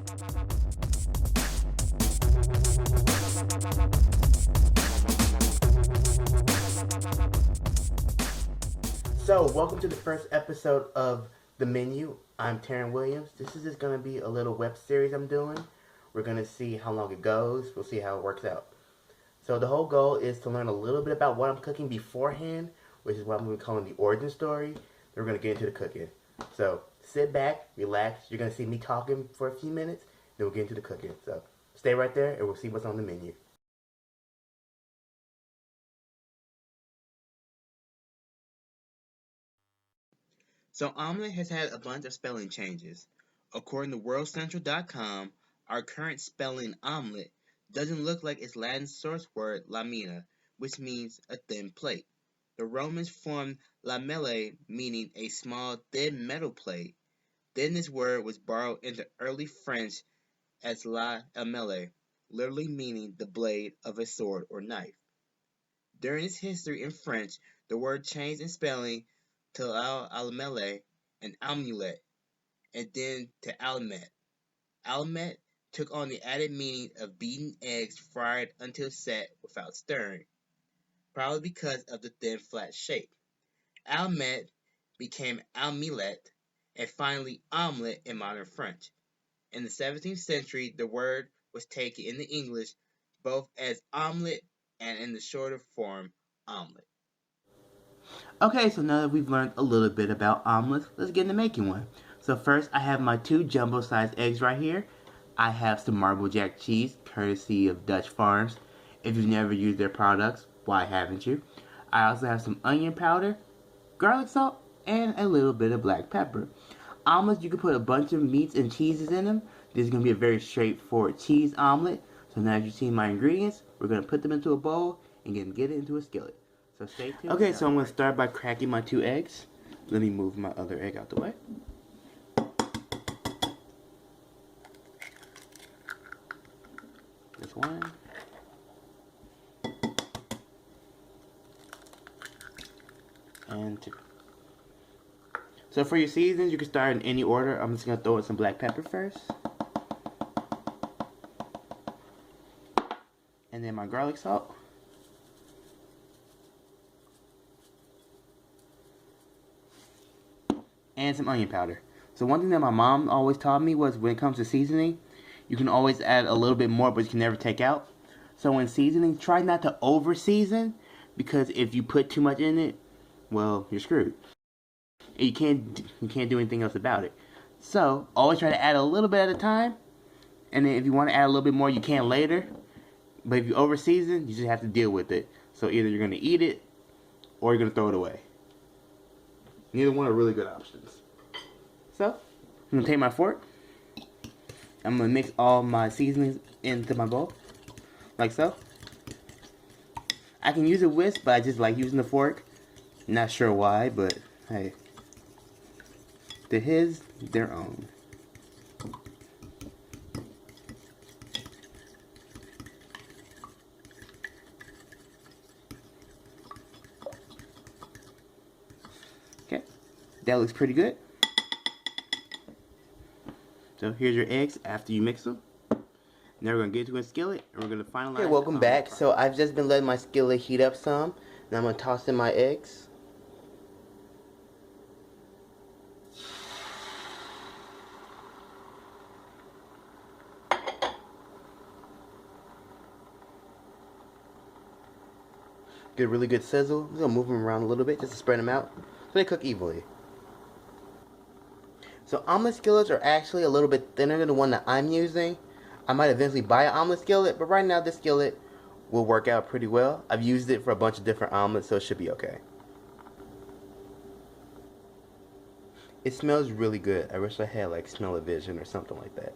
So, welcome to the first episode of The Menu. I'm Taryn Williams. This is just going to be a little web series I'm doing. We're going to see how long it goes. We'll see how it works out. So, the whole goal is to learn a little bit about what I'm cooking beforehand, which is what I'm going to be calling the origin story. Then we're going to get into the cooking. So, sit back, relax. You're going to see me talking for a few minutes, then we'll get into the cooking. So, stay right there and we'll see what's on the menu. So omelet has had a bunch of spelling changes. According to WorldCentral.com, our current spelling omelet doesn't look like its Latin source word lamina, which means a thin plate. The Romans formed lamelle, meaning a small thin metal plate. Then this word was borrowed into early French as la amelle, literally meaning the blade of a sword or knife. During its history in French, the word changed in spelling to alamelle and amulet, and then to almet. Almet took on the added meaning of beaten eggs fried until set without stirring, probably because of the thin flat shape. Almet became almilet, and finally omelet in modern French. In the 17th century, the word was taken into English both as omelet and in the shorter form omelet. Okay, so now that we've learned a little bit about omelets, let's get into making one. So first, I have my 2 jumbo-sized eggs right here. I have some Marble Jack cheese, courtesy of Dutch Farms. If you've never used their products, why haven't you? I also have some onion powder, garlic salt, and a little bit of black pepper. Omelets, you can put a bunch of meats and cheeses in them. This is going to be a very straightforward cheese omelet. So now that you've seen my ingredients, we're going to put them into a bowl and get it into a skillet. So stay tuned. Okay, so I'm going to start by cracking my 2 eggs. Let me move my other egg out the way. This one. And 2. So for your seasons, you can start in any order. I'm just going to throw in some black pepper first. And then my garlic salt. And some onion powder. So one thing that my mom always taught me was when it comes to seasoning, you can always add a little bit more, but you can never take out. So when seasoning, try not to over season, because if you put too much in it, well, you're screwed. And you can't do anything else about it. So always try to add a little bit at a time, and then if you want to add a little bit more, you can later. But if you over season, you just have to deal with it. So either you're going to eat it, or you're going to throw it away. Neither one are really good options. So, I'm going to take my fork. I'm going to mix all my seasonings into my bowl. Like so. I can use a whisk, but I just like using the fork. Not sure why, but hey. To his, their own. Okay, that looks pretty good. So here's your eggs after you mix them. Now we're going to get to a skillet and we're going to finalize. Okay, welcome back. So I've just been letting my skillet heat up some. Now I'm going to toss in my eggs. Get a really good sizzle. I'm just going to move them around a little bit just to spread them out so they cook evenly. So omelet skillets are actually a little bit thinner than the one that I'm using. I might eventually buy an omelet skillet, but right now this skillet will work out pretty well. I've used it for a bunch of different omelets, so it should be okay. It smells really good. I wish I had like smell-o-vision or something like that.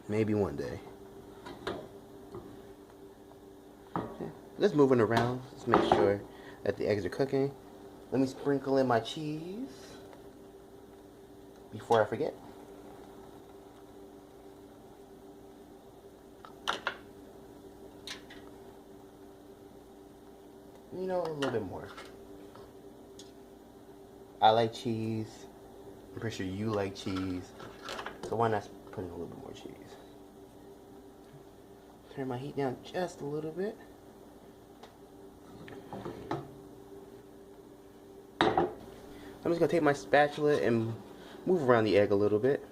Maybe one day. Okay. Let's move it around. Let's make sure that the eggs are cooking. Let me sprinkle in my cheese before I forget. You know, a little bit more. I like cheese. I'm pretty sure you like cheese. So So why not put in a little bit more cheese? Turn my heat down just a little bit. I'm just going to take my spatula and move around the egg a little bit.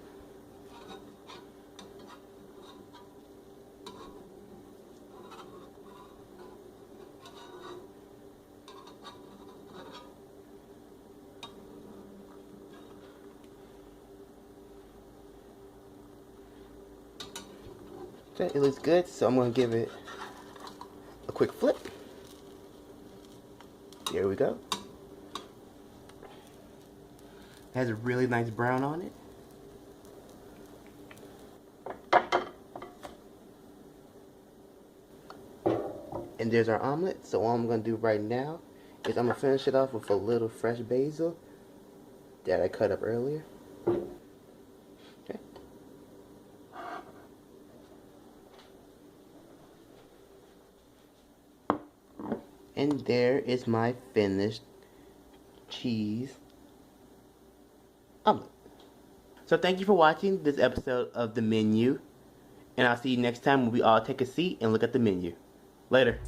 Okay, it looks good, so I'm going to give it a quick flip. There we go. It has a really nice brown on it. And there's our omelet. So all I'm going to do right now is I'm going to finish it off with a little fresh basil that I cut up earlier. Okay. And there is my finished cheese omelet. So thank you for watching this episode of The Menu. And I'll see you next time when we all take a seat and look at the menu. Later.